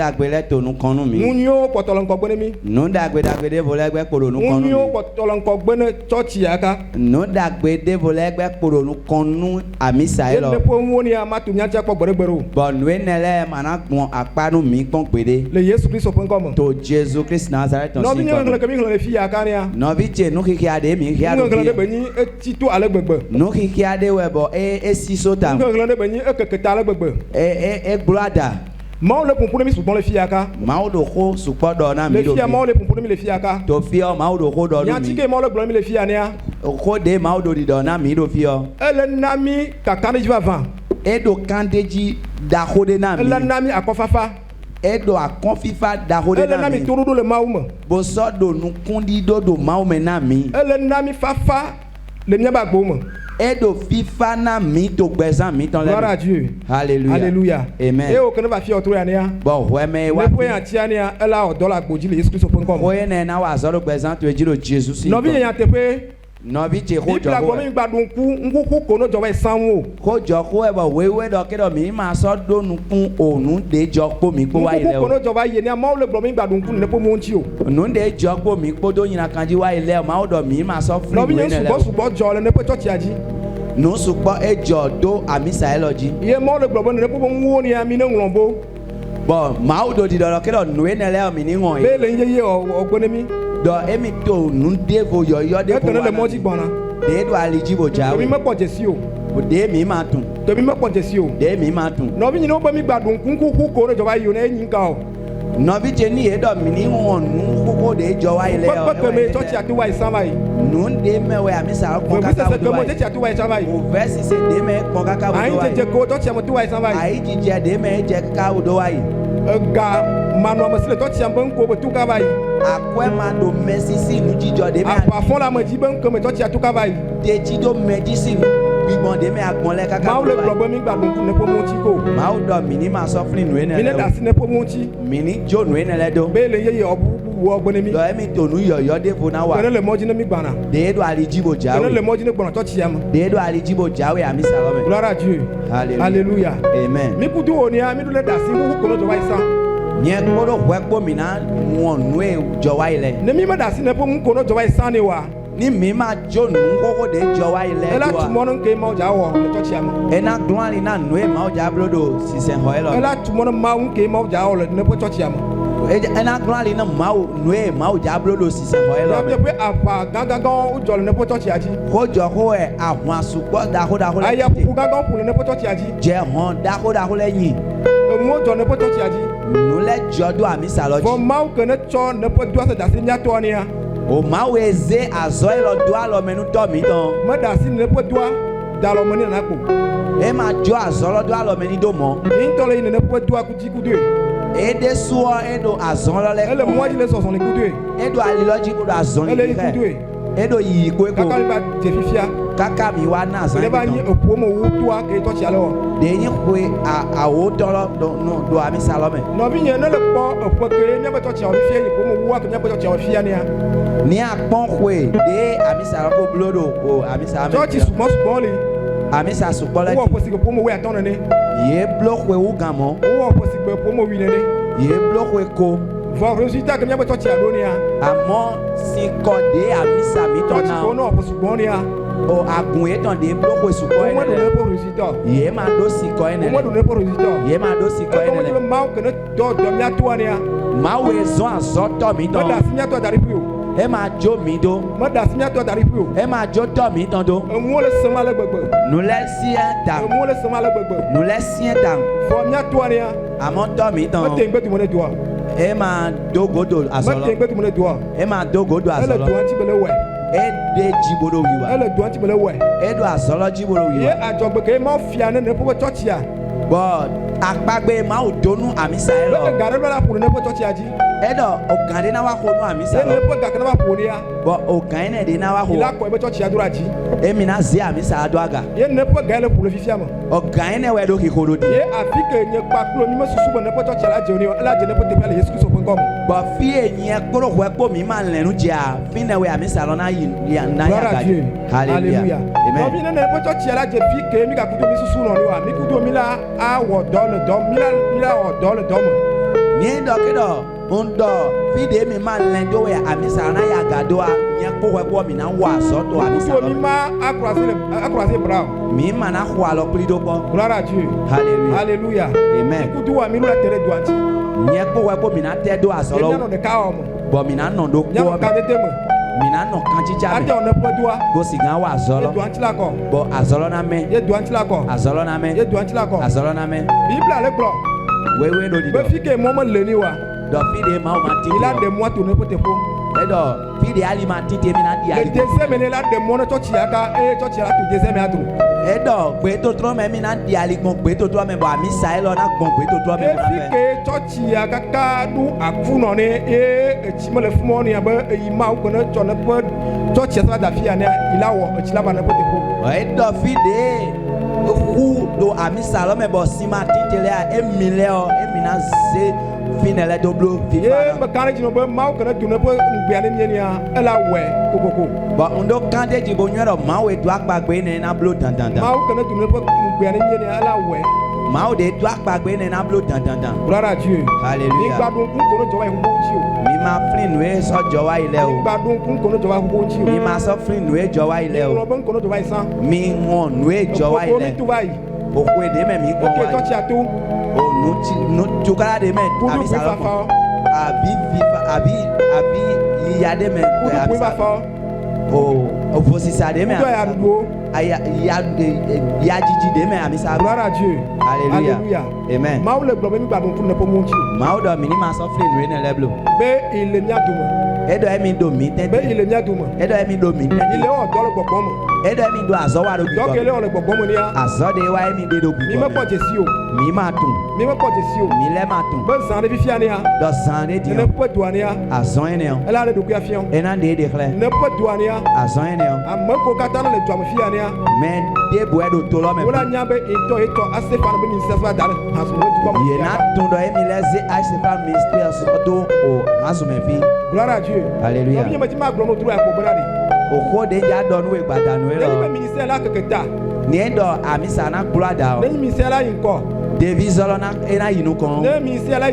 Dagbele to nu konu mi. Munyo potolonko gbene mi. Nu dagbe de volegbe kporo nu konu mi. Munyo potolonko gbene church yaka. Nu dagbe de volegbe kporo nu konu amisa elo. Ne po woni amatu nyacha kpo gberegbero. Bon nu enele mana gbon apanu mi pon gbede. Le Yesu Christ opon komo. To Jesus Christ Nazareth on No sin. bi ngle kemi ngle fi yaka ni a. No bi je nu kiki ade mi ki ado. Ngle de beni etito ale gbegbe. Nu kiki ade webo e si sota. Ngle de beni ekeketa ale gbegbe. E glada. Maw le pompone mi supon le fi yaka. Maw do ko supo do na mi do. Le fi maw le pompone mi le fi yaka. To fi o maw do ko do mi. Yantike maw le glo mi le fi ya ni a. Ko de maw do di do na mi do fi o. Ele nami kakane jiva van. E do kandeji da hode na mi. Ele nami akofafa. E do akonfifa da hode na mi. Ele nami torudo le mawume. Bo so do nu kundi do mawume na mi. Ele nami fafa le miaba gbome. E do fifa na mi to gbezan mi ton le. Gloire à Dieu. Alléluia. Alléluia. Amen. E o kene va fi otro ya ni a. Bon, ouais mais wa. Ne po yan ti ani a ela odo la gboji le Yesu Christ opon komo. Oye na wa zo do gbezan to ejiro Jesus si. No bi yan tepe. No bi je ko Bi jo. la gbomi gbadun ku nkuku kono jowa sanwo. Ko jo ko e bo wewe do ke do mi ma so do nu kun onu de jo po mi po wa ile Nkuku o. kono jowa ye ni a ma le gbomi gbadun ku ne po mo nti o. Nu de jo po mi po do yin kanji wa ile o ma o do mi ma so free No bi we yan ne le. subo jo le ne po church aji. Nu supo ejo do amisa eloji. Ye ma le gbomo ne po mo nwo ni a mi ne nlombo. Bon, ma o do di do ke do nu ne le o mi ni won Be yi. le ye ogbone mi. Do emi to nu de vo yo de E po kene wa. le moji gbona. De do aliji bo To jawe. mi me po jesi o. O de mi ma tun. To mi me po jesi o. De mi ma tun. No bi ni no gbomi gbadun ku nkuku kono jowa yo na yin ka o. No bi je ni e do mi ni won nu koko de jo wa ile o. Pe me church ati wa isama yi. Nu de me we amisa ko Mo bi se kaka se do mo wa. church ati wa isama yi. O verse se de me ko kaka do Ayin wa. jeje ko church am ti wa isama yi. Ayi jije de me je kaka do wa yi. Ga manu amasile church am ben ko be tu ka ba yi. Akwe ma do mesisi nu jijo de me. Apa fon la mo ji ben ko me church atu ka ba yi. De jido medicine bigbon de me agbon le kaka. Ma o le gbobo mi gbadun ku ne po mo ti ko. Ma o do mi ni ma suffering nu ene Mi ne da le. si ne po mo ti. Mi ni jo nu ene le do. Be le ye obu wo ogbone mi. Do emi to nu yo de vo na wa. Kene le moji ne mi gbana. De do aliji bo Kene le jawe. moji ne gbona church am. De do aliji bo jawe amisa lo me. Gloire à Dieu. Alléluia. Alléluia. Amen. Mi kudu oni a mi do le da si nkuku kono jowa isa. Nye kporo hwekpo mi na won nu e jo wa ile. Ne mi me da si ne po mu kono jowa isa ni wa. Ni mi ma jo nu koko de jo wa ile Ela do. tumono nke ma oja wo le church am. Ena glory na nu e ma o ja blodo si se ho elo. Ela tumono ma nke ma oja wo le ne po church am. Ena glory na ma o nu e ma o ja blodo si se ho Ya elo. pe apa gangan o jo le ne po church aji. Ko jo ko e ahun asupo da ko le. Aya pupu gangan pu le ne po church aji. Je hon da ko leyin. Mu o jo ne po church aji. Nu le jodo amisa Fo loji. ma o kene cho ne po do se da si mi ato ni a. O ma we ze azo elo do alo menu to mi don. Ma da si ne po do da lo mo ni na ko. E ma jo azo lo do alo meni do mo. Yin to le ne po do ku ji ku de. E de suo e do azo lo le. Ele mo ji le so so ni ku de. E do ali loji ko do azo ni. Ele ku de. E do yi ko Kaka ko. mi ba je fifia. Kaka mi wa na Se san. le ba yin opo mo wu to a ke church ale wo. De yin ko a wo do lo do amisa lo me. No bi yen ne le po opo ke ne be church a o fie ni po mo wu a ke ne be church a o fie ni a. Ni apon kwe de amisa lo ko blodo o amisa me. Church sumo sumo le. Amisa supola Wo opo si ke po mo we aton ne. ye block we ugamo. Wo opo si ke po mo wi ne ne. Ye block we ko. Vo résultat ke ne be church a do ni a. Amo si kode amisa mi ton Church ko na. no opo sumo ni a. O agun e ton de block we supo Mo do ne ene. po résultat. Ye ma do si ko ene. Mo do ne po résultat. Ye ma do si ko E ko mo ene. ma o ke ne do mi ato ni a. Ma we zon azoto mi Mo da ton. si mi ato dari pu o. E ma jo mi do. Mo da si mi ato dari pu o. E ma jo to mi ton do. Emu le sema le gbegbe. Nu le sien ta. Emu le sema le gbegbe. Nu le sien ta. Fo mi ato ni a. Amo to mi Mo ton. te ngbe tu mo ne do a. E ma do godo Mo te azolo. ngbe tu mo ne do a. E ma do godo Ele azolo. do anti bele we. E de jibodo wiwa. Ele do anti bele we. E do azolo jibodo Ye wiwa. ajogbe ke ma fia ne po church ya. But akpagbe ma o donu amisa Le elo. gare la pour ne po church ya ji. Edo ogande na wa ko nu amisa Le lo. po ga ke na pour ya. But ogande de na wa Il a ko. ko be church ya dura ji. E mi na ze amisa ado aga. Ye ne po ga le pour le fifia mo. Ogande we do ki ko do di. Ye afi ke nye pa klo mi me susu bo ne po church la je oni la je ne po te pele Yesu Kristo po ngom. But fi enye koro we po mi ma lenu je a. Fi na we amisa lo na yi na Gloire ya à ga. Dieu. Hallelujah. No bi Amen. ne po church la je fi ke mi ga kudo mi susu no wa. Mi kudo mi la a wo do le do mi la o do le do mo. Ni do kedo undo fide mi ma lendo we amisa na ya gadoa nye ko we mi na wa so to amisa mi ma accroiser bras mi ma na ho alo plido ko. Gloire à Dieu. Hallelujah. Alléluia. Amen. Kudu wa mi la tere doanti. Nye ko we mi na te do asolo. Nya no de ka o mo. Bo mi na no do ko. Nya no ka tete mo. Mi na no kan chicha Ate me. on ne peut doa. Go sigan wa azolo. Doanti la ko. Bo azolo na me. Ye doanti la ko. Azolo na me. Ye doanti la ko. Azolo na me. Bible ale glo. We do di do. Be fi ke mo mo le ni wa. Do fide ma o ma ti. Il a des mois tourner pour te po. Edo fide ali ma ti te mi na di Le ali. deuxième année là des mois church ya ka church ya la to deuxième année. Edo gbe to tro me mi na di ali gbon gbe to tro me bo amisa e lo na gbon gbe to tro me E na fi fe. ke church ya ka ka du akuno ni ti mo le fún mo ni abe yi ma ko na cho na po church ya sa da fi ya ne ila wo ti la ba na po te po. Edo fide ku do amisa lo me bo si ma ti te le a emile o emina se finele doblo Ye fifa. me kan ji no be ma ko na du na po ngbe ani mi ni a ela we kokoko. Bo ndo kande di bo nyo ma we do agbagbe ne na blo dan dan dan. Ma ko na du na po ngbe ani mi ni a ela we. Ma o de do agbagbe ne na blo dan dan dan. Gloire à Dieu. Ni Hallelujah. gbadun kun ko no jo wa hu ji o. Mi ma flin we so jowa ile Ni o. gbadun kun ko no jo wa hu ji o. Mi ma so flin we jowa ile Ni o. lo be ko no jo wa isan. Mi won we jowa Ko mi ile. tu wa yi. Oko ede me mi kon Ok wa. church ya to. O no tukara de me Kudu abi kun fa salo. fa. Abi viva abi yíya de me Kudu kun fa fa. o fosisa de me Kudu ya duo. aya ya jiji de me abi salo. Gloire à Dieu. Hallelujah. Amen. Ma le gbo mi gbadun kun ne po mo ji o. Ma o do mi ni ma so flin we ne leblo. Be il mi aduma. Edo emi do mi Be tete. il mi aduma. Edo emi do mi Il tete. est hors le gbogbo mo. Edo emi do azo wa do bi Donc il est go. hors le gbogbo mo ni a. Azo de wa emi de do bi Mi me po go. je si o. Mi ma tun. Mi me po je si o. Mi le ma tun. Be san de fi ani a. Do san de di. Ne po do ani a. Azo ene o. Ela le do ku afion. Ena de kle. Ne po do ani a. Azo ene o. Amako kata na le do am fi ani a. Men de bo edo to lo me. Wala nya be ito ase fa na be ni se fa dar. Hasu mo du ko mo. Ye na tun do emi leze aise fa ministry so do o azu me fi. Gloire à Dieu. Hallelujah. Obi me ti ma glo mo duro e ko bra ni. Oko de ja do nu e gbadanu e Le ni be lo. ministère la keketa. Ni endo amisa na glada o. Le ni ministère la yin ko. David zolo na ena yinu kon. Le ministère la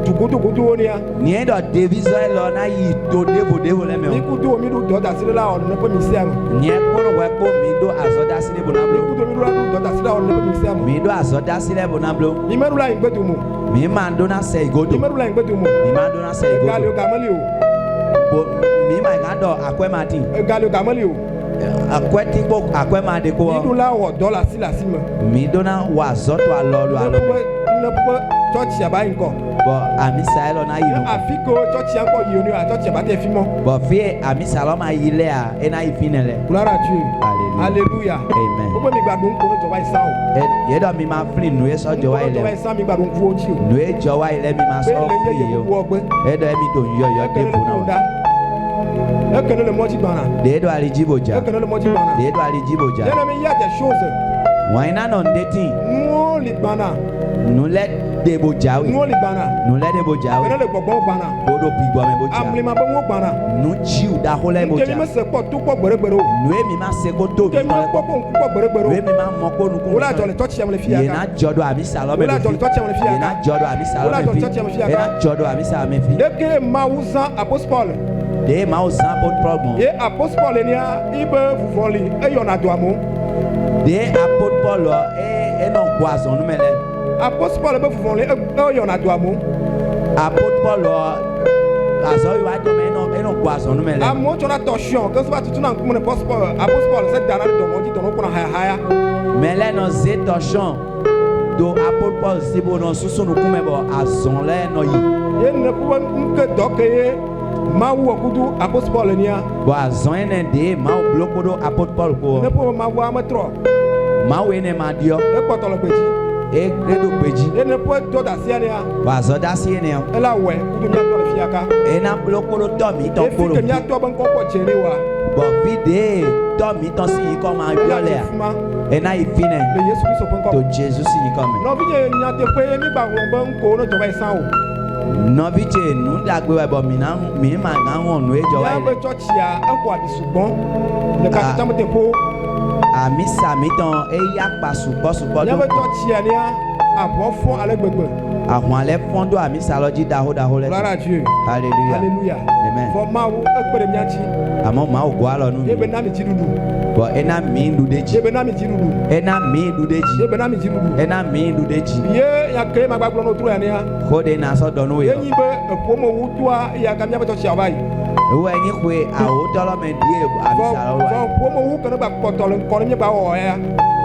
dugudu oni a. Ni endo David zolo na yi to devo le me Ni o. kudu omi du do da sile la on ne po ministère. Ni e koro we ko mi do azoda sile Ni bonablo. kudu omi du do da sile on ne po ministère. Mi do azoda sile bonablo. Ni meru la yin gbedu mu. Mi ma do na se Ni igodo. meru la yin gbedu mu. Mi ma do na se Galio igodo. gamali o. Bo mi ma ga do akwe martin. Galio gamali o. Akwe ti po akwe ma de Ni ko. du la wo do la sila sima. Mi do na wa zoto alolo alo. Ne po church ya ba yin ko. Bo amisa elo na yinu. Afiko church ya ko yi oni a church ya ba te fi mo. Bo fi amisa lo ma yile a ena ifinele. Gloire à Dieu. Hallelujah. Alléluia. Amen. Gbogbo mi gbadun ko no to ba isan o. Ye do mi ma flin nu e so jowa To ba ile. isan mi gbadun ku oji o. Nu e jowa ile mi ma Be so le ye free ye yo. ku ogbe. E do emi do yo yo Ekene devo le na ku wa. da. Ekene le mo ti gbana. De do ali jiboja. Ekene le mo ti gbana. De do ali jiboja. Yena mi ya des choses. Wa ina no ndeti. Nu li gbana. Nu le debo jawe. Nu li gbana. Nu le debo Ekene jawe. le gbogbo gbana. Bodo pigbo me boja. Amlima be wo gbana. Nu chiu da hole Nke mi boja. me se po tu po gbere o. Nu e mi ma se ko to Nke mi mi me po ko. po po gbere Nu e o. mi ma mo ko nu ku. Wala jole church ya me le fi Ye ya na ka. jodo amisa lo me Wala jole fi. church ya me le fi Ye ya na ka. jodo amisa lo Wala me jole fi. church ya me fi ya Ye ka. na jodo amisa me fi. Depuis Maousan apôtre Paul. De ma o san pot problem. Ye apôtre Paul ni a ibe vous voli e yo na do amu. De apot Paul e no poison nu mele. Apôtre Paul be vous voli e yo na do amu. Apot Paul azo yo ado me no poison nu mele. Amo chona torsion que ça tout na comme apôtre Paul c'est dans le domo dit domo ko na haya. Mele no ze torsion do apot Paul sibo no susu nu kume bo azon le no yi. Ye ne ko nke doke ma wo kudu apôtre Paul ni a. Bo azon ene de ma o bloko do apot Paul ko. Ne po ma wo ametro. Ma we ne ma dio. E poto lo peji. E credo peji. Ye ne po do da sia ni a. Bo azo da si ene. E la we kudu mi to le fiaka. E na bloko do to mi to E fi koro. ke mi to ban ko ko jere wa. Bo vide to mi to si ko ma E la viole. fuma. E na ifine Le Yesu Christ pon ko. to Jesus si ko me. No vi je nya te pe mi gba won ban ko no to ba isan o. No bi che nu dagbe wa bo mi ma ga won nu e jo wa Ya ile. be church ya en ko abi sugbon. Le ka ta mo te po. Ami sami tan e ya pa supo Ya be do. church ya ni a. Abɔ fɔ ale gbegbe. Ahwan le fɔn do ami salɔ dzi daho daho le. Gloire à Dieu. Hallelujah. Alléluia. Amen. Fɔ Mawu ekpe ɖe mía ŋuti. Àmọ́ màá gbọ́ àlọ́ nù mí. Ebe na mi dziɖuɖu. Bɔn ena mi nu de dzi. Ebe na mi dziɖuɖu. Ena mi nu de dzi. Ebe na mi dziɖuɖu. Ena mi nu de dzi. Ye ya ke ma gbagblɔ n'otro ya nea. Ko de na sɔ dɔ n'o ye. Yenyi be eƒomewu toa ya ka míaƒe tsɔtsi ava yi. Ewu enyi koe awo tɔlɔ me di ami salɔ wa. Vɔ ƒomewu ke ne gba kpɔtɔ le ŋkɔ ne míe gba wɔwɔ ya.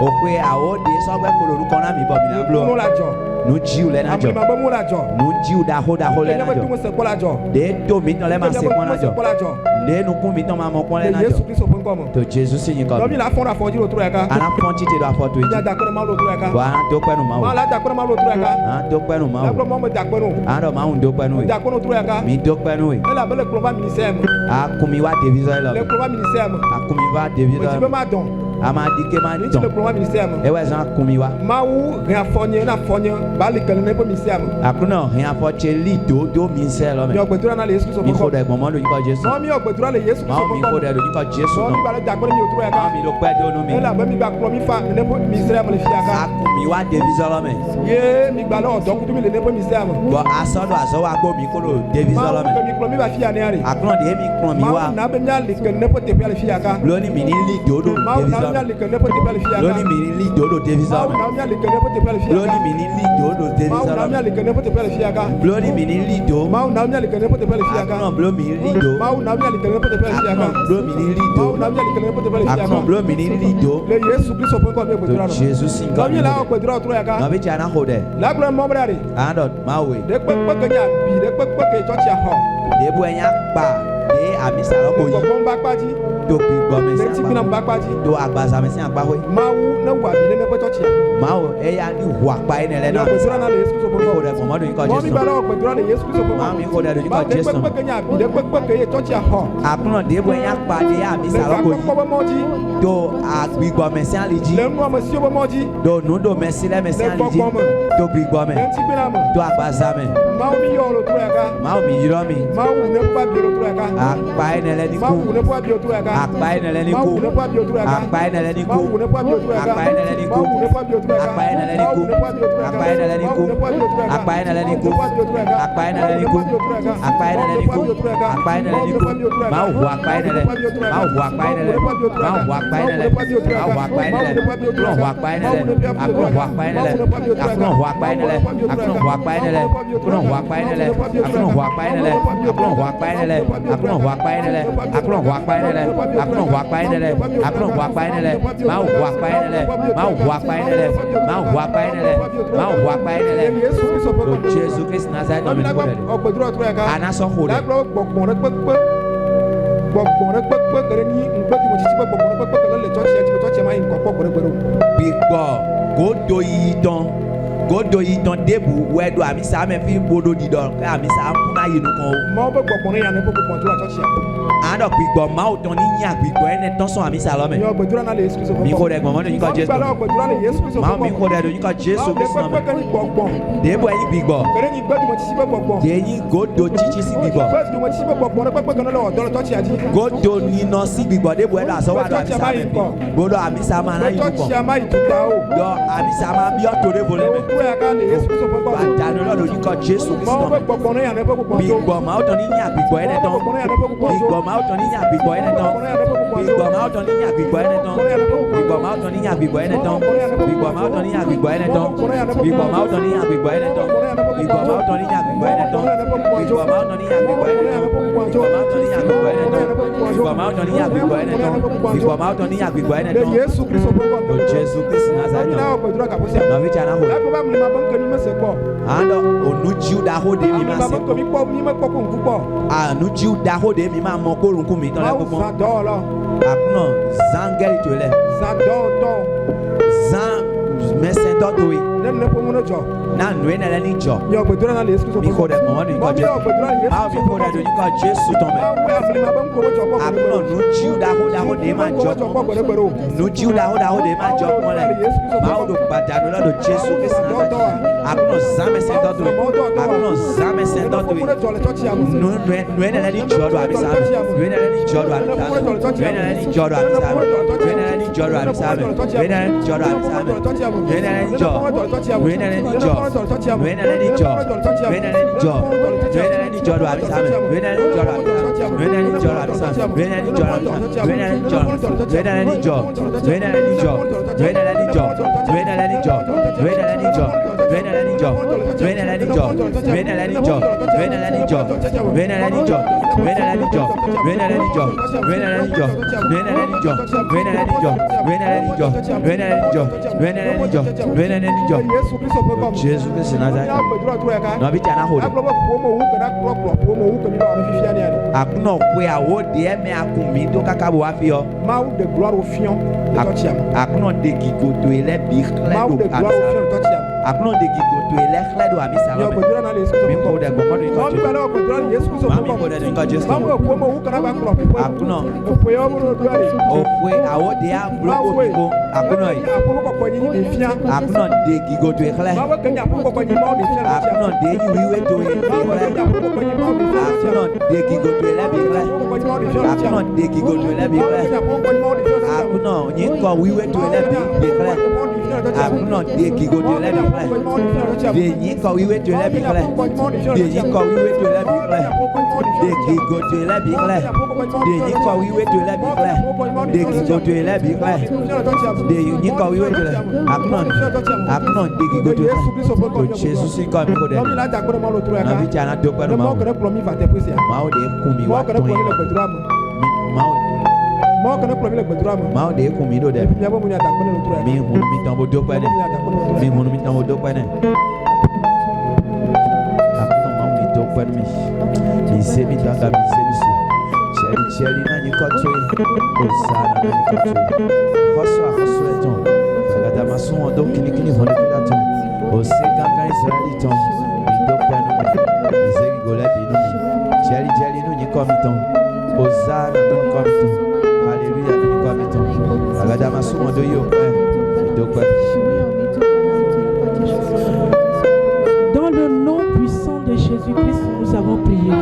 O koe awo de sɔgbɛ kolo nu kɔna mi bɔ mi na Nu blo. la dzɔ. Nu dziw le na Ablema dzɔ. be mu la dzɔ. Nu dziw daho daho le na Míaƒe dzɔ. dumese kpɔ la dzɔ. De to mi tɔ le ma se kpɔ na dzɔ. Kpɔ la dzɔ. De nukun mi tɔ ma mɔ kpɔ le Le na Yesu dzɔ. Kristo ƒe ŋkɔ me. To Jesu si nyi Dɔmi kɔ. la fɔn ɖe afɔ dzi le otro ya ka. Ana fɔn titi do afɔ to yi Mía dzi. da kpe ɖe Mawu le otro ya ka. Bɔn ana to kpɛ nu ma Mawu wo. la da kpe ɖe Mawu le otro ya ka. Ana to kpɛ nu ma Egblɔ wo. Mawu me da kpe ɖo. Ana dɔ ma ŋu do kpɛ nu Me ye. da kpe ɖe otro ya ka. Mi do kpɛ nu ye. Ele abe le kplɔ va ministère me. Akumi wa devi zɔ Le lɔ. kplɔ va ministère me. Akumi wa devi Me zɔ dzi be lɔ. ma dɔn. Ama di ke ma Ni tsi le dɔn. kplɔ va ministère me. Ewɔ zɔn akumi wa. Mawu hɛn afɔnye na afɔnye ba li ke le ne ƒe ministère me. Akunɔ hɛn afɔ tse li do mi sɛ lɔ Mi mɛ. ɔgbedora na le Yesu Kristo Mi ƒe ko ŋkɔ me. dɛ gbɔmɔ do nyikɔ Jesu. Mɔ mi ɔgbedora le Yesu Kristo Maa ƒe mi ko ŋkɔ me. dɛ do nyikɔ Jesu Mɔ mi nɔ. gba le da kpe ɖe mi otro ya ka. Maa mi do kpɛ do nu mi. Ele abe mi gba kplɔ mi fa le ne ƒe ministère me le fia ka. Akumi wa devi zɔ lɔ mɛ. Ye mi gba le ɔdɔ kutu mi le ne ƒe ministère me. Bɔn asɔ do azɔ wa gbɔ mi ko do devi zɔ lɔ Mawu mɛ. ke mi kplɔ mi va fia nea de. Akunɔ de mi kplɔ mi wa. Mawu na be mía li ke ne ƒe teƒea le fia ka. Loni mi ni li do do Mawu devi na be zɔ mía mɛ. li ke ne ƒe teƒea le fia ka. Loni mi ni li do do devi zɔ Mawu mɛ. na be mía li ke ne ƒe teƒea le fia Loni ka. mi ni li do do devi Mawu zɔ na be mía lɔ mɛ. li ke ne ƒe teƒea le fia ka. Loni mi ni li do. Mawu na be mía li ke ne ƒe teƒea le fia ka. Akunɔ blo mi li do. Mawu na be mía li ke ne ƒe teƒea le fia ka. Akunɔ blo mi ni li do. Mawu na be mía li ke ne ƒe teƒea le fia ka. Akunɔ blo mi ni li do. Le Yesu Kristo ƒe ŋkɔ mi To gbedora nɔ. Jesu si Dɔ nkɔ mi mi la ko dɛ. gbedora otro ya ka. Nɔbi tsi ana ko dɛ. La gblɔ mɔ bra de. Ana dɔ ma woe. De kpekpe ke nye abi de kpekpe ke tsɔtsia xɔ. De bo enya kpa de ami salɔ ko yi. Gbɔgbɔ ba kpa dzi. To gbi gbɔmɛ De si tsi gbina agba. ba kpa dzi. To agbazame si agba hoe. Mawu ne wɔ abi de ne ƒe tsɔtsia. Mawo eya ni hu akpa yi ne lɛ Mi na ami gbedora na salɔ. le Yesu Kristo ƒe Mi ko ŋkɔ dɛ me. gbɔmɔ do nyikɔ Mɔ mi Jesu. gba la gbedora le Yesu Kristo ƒe Maa ŋkɔ mi me. ko dɛ do Ba nyikɔ de Jesu. kpekpe ke nye abi de kpekpe ke ye tsɔtsia xɔ. Akunɔ de bo enya kpa de ami Le salɔ ko yi. gakpɔkpɔ ƒe mɔ dzi. To agbi gbɔmɛ si ali dzi. Le nuamesiwo ƒe mɔ dzi. Do nu do mɛ si lɛ mɛ si ali dzi. To gbi Le gbɔmɛ. ŋutigbina me. To agbazame. Mawu mi yɔ le otro ya ka. Mawo mi yirɔ mi. Mawu ne ƒe abi le otro ya ka. Akpa yi ne lɛ ni Mawu ku. ne ƒe abi le otro ya ka. Akpa yi ne lɛ ni Mawu ku. ne ƒe abi le otro ya ka. Akpa yi ne lɛ ni ku. Mawu ne ƒe abi le otro ya ka. Akpa yi ne lɛ ni ku. Mawu ne ƒe abi le otro ya ka. Akpa yi ne lɛ ni ku. Mawu ne ƒe abi le otro ya ka. Akpa yi ne lɛ ni ku. Mawu ne ƒe abi le otro ya ka. Akpa yi ne lɛ ni ku. Mawu ne ƒe abi le otro ya ka. Akpa yi ne lɛ ni ku. Akpa yi ne lɛ ni ku. Akpa yi ne lɛ ni ku. Mawu hu akpa yi ne lɛ. Mawu hu akpa yi ne lɛ. Mawu hu akpa yi ne lɛ. Mawu hu akpa yi ne lɛ. Akunɔ hu akpa yi ne lɛ. Akunɔ hu akpa yi ne lɛ. Akunɔ hu akpa yi ne lɛ. Akunɔ hu akpa yi ne lɛ. Akunɔ hu akpa yi ne lɛ. Akunɔ hu akpa yi ne lɛ. Akunɔ hu akpa yi ne lɛ. Akunɔ hu akpa yi ne lɛ. Akunɔ hu akpa yi ne lɛ. Akunɔ hu akpa yi ne lɛ. Akunɔ hu akpa yi ne lɛ. Mawu hu akpa yi ne lɛ. Mawu hu akpa yi ne lɛ. Mawu hu akpa yi ne lɛ. Mawu hu akpa yi ne lɛ. Yesu Kristo ƒe To ŋkɔ me. Jesu Kristi Nazareth nɔ mi ko dɛ. Ɔgbedora otro ya ka. Anasɔ ko dɛ. Dagblɔ gbɔgbɔ ɖe kpekpe. Gbɔgbɔ ɖe kpekpe ke ɖe nyi ŋgbedome tsitsi ƒe gbɔgbɔ ɖe kpekpe ke ɖe le tsɔtsia dzi be tsɔtsia ma yi ŋkɔ kpɔ gbe ɖe gbe ɖo. Gbigbɔ godo yi tɔn godo yi tɔn debu wɛ do ami sa ame fi bodo di dɔ ke ami sa kuna yi nukɔ o. Mawu ƒe gbɔgbɔ ne ya ne ƒe gbɔgbɔ tso la tsɔtsia. Anɔ gbigbɔ mawo tɔn ni nya gbigbɔ yɛ ne tɔn sɔn ami sa lɔ Mi mɛ. ɔgbedora na le Yesu Kristo ƒe Mi ko ŋkɔ me. dɛ gbɔmɔ do nyikɔ Mawu Jesu. gba la ɔgbedora le Yesu Kristo ƒe Mawo mi ŋkɔ ko me. dɛ do nyikɔ Jesu Mawu de Kristi nɔ kpekpe mɛ. ke nyi gbɔgbɔ. Debu ɛyi gbigbɔ Ke ɖe nyi gbedome tsitsi ƒe gbɔgbɔ. de nyi godo tsitsi si gbigbɔ Gbedome tsitsi ƒe gbɔgbɔ ɖe kpekpe ke ne le ɔdɔ le tsɔtsia dzi. godo ninɔ si gbigbɔ debu ɛdɔ azɔ wa do ami sa mɛ fi godo ami sa ma na yi nukɔ Tsɔtsia ma yi tuta o. dɔ ami sa ma biɔ to de bo le mɛ. Otro ya ka le Yesu Kristo ƒe ŋkɔ me. Badanu lɔ do nyikɔ Jesu Kristi Mawu nɔ ƒe mɛ. gbɔgbɔ ne ya ne ƒe gbɔgbɔ tso. Gbigbɔ mawo tɔn ni nya gbigbɔ yɛ ne tɔn. Gbigbɔ mawo tɔn ni nya gbigbɔ yɛ ne tɔn. Gbigbɔ mawo tɔn ni nya gbigbɔ yɛ ne tɔn. Gbigbɔ mawo tɔn ni nya gbigbɔ yɛ ne tɔn. Gbigbɔ mawo tɔn ni nya gbigbɔ yɛ ne tɔn. Gbigbɔ mawo tɔn ni nya gbigbɔ yɛ ne tɔn. Gbigbɔ mawo tɔn ni nya gbigbɔ yɛ ne tɔn. Gbigbɔ mawo tɔn ni nya gbigbɔ yɛ ne tɔn. Gbigbɔ mawo tɔn ni nya gbigbɔ yɛ ne tɔn. Gbigbɔ mawo tɔn ni nya gbigbɔ yɛ ne tɔn. Gbigbɔ mawo tɔn ni nya gbigbɔ yɛ ne Le tɔn. Yesu Kristo ƒe ŋkɔ To me. Jesu Kristi Nazareth Ami nɔ. la ɔgbedora ka ƒosia. Nɔvi tsa na ho. Lakpɔ be amlima be ŋke mi mese kpɔ. Andɔ onudziw da ho de mi ma Amlima se be ŋke mi kpɔ mi mekpɔ ko ŋku kpɔ. anudziw da ho de mi ma mɔ ko lukun mi tɔ lɛ Mawu gbogbo. zã dɔwɔlɔ. Akunɔ zangɛli to lɛ. Zã dɔwɔtɔ. Zan mɛsɛntɔ to ye. Ne ne ƒe ŋu ne dzɔ. Na nue ne lɛ ni dzɔ. Mi ɔgbedora na le Yesu Kristo Mi ƒe ko ŋkɔ dɛ me. mɔmɔ do nyikɔ Mawu mi la Jesu. ɔgbedora le Yesu Awo mi Kristo ko ƒe dɛ ŋkɔ do me. nyikɔ Jesu tɔ mɛ. Mawu amlima be ŋke wo dzɔ kpɔ gbe ɖe Akunɔ gbe ɖo. nudziw da ho de ma dzɔ. Dzɔ kpɔ gbe ɖe gbe ɖo. Nudziw da ho de ma dzɔ kpɔ lɛ. Mawo do gbadanu lɛ do Jesu Kristi Nazareth. Akunɔ zan mɛsɛntɔ to ye. Akunɔ zan mɛsɛntɔ to ye. Ne dzɔ le tsɔtsia me. Nue ne lɛ ni dzɔ do ami sa mɛ. Nue ne lɛ ni dzɔ do ami sa mɛ. Nue ne lɛ ni dzɔ do ami sa mɛ. Nue ne lɛ ni dzɔ do ami sa mɛ. Nue ne lɛ ni dzɔ do ami sa mɛ. Nue ne lɛ ni Jésus Christ Nazareth. No bi tana hode. Akuno kwe awo de me akumi to kakabo afio. Mau de gloire au fion. Akuno de gigoto ele bi Mau de gloire au fion to chiam. Akuno de gigoto ele khledo ami sala. Mi ko de go modu ko. Mami ko de nka Jesu. Akuno. Ofwe awo de a bloco ko. Akuno yi. Akuno de gigoto ele. Akuno de yiwe to ele. Akuno de gigoto ele bi ele. Akuno de gigoto ele bi ele. Akuno nyiko wiwe to ele bi ele. Akuno de gigoto ele bi ele. De nyiko wiwe to ele bi ele. De nyiko wiwe to ele bi ele. De gigoto ele bi ele. De nyiko wiwe to ele bi ele. De gigoto ele bi ele. De nyiko wiwe to ele. Akuno de gigoto ele. Jesus si ko mi ko de. Na bi jana do pa no ma. Ma o de kumi wa to yi. Ma o de kumi do de. Mi hunu mi tambo do pa de. Mi hunu mi tambo do pa de. Akuno ma mi do pa mi. Mi se mi tanga mi se mi si. Cheri na ni ko to yi. O sana na ni ko to yi. Khoso eton. Sagada masu ondo kini honu pila to. O se ganga Israeli ton. Mi do pa no mi. Mi se gola bi no mi. Cheri no ni ko mi ton. O sana no ni ko mi ton. Alléluia no ni ko mi ton. Sagada masu ondo yo pa. Mi do pa. Dans le nom puissant de Jésus-Christ, nous avons prié.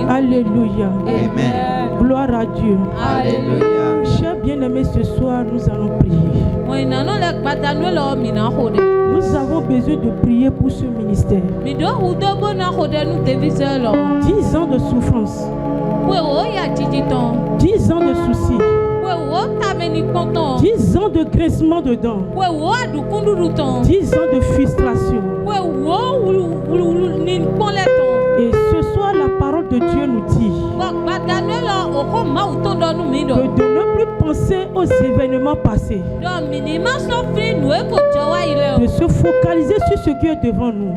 Alléluia. Amen. Gloire à Dieu. Alléluia. Chers bien-aimés, ce soir, nous allons prier. Nous avons besoin de prier pour ce ministère. 10 ans de souffrance. 10 ans de soucis. 10 ans de grincement de dents. 10 ans de frustration. Et ce soir, la parole de Dieu nous dit que de ne plus penser aux événements passés, de se focaliser sur ce qui est devant nous.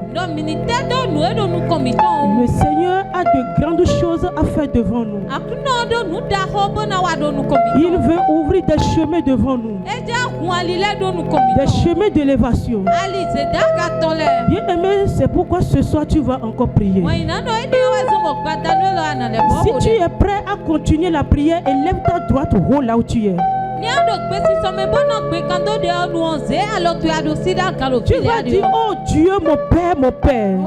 Le Seigneur a de grandes choses à faire devant nous. Il veut ouvrir des chemins devant nous, des chemins d'élévation. Bien aimé, c'est pourquoi ce soir tu vas encore prier. Si tu es prêt à continuer la prière, élève ta droite haut là où tu es. Tu vas dire, oh Dieu, mon Père, mon Père.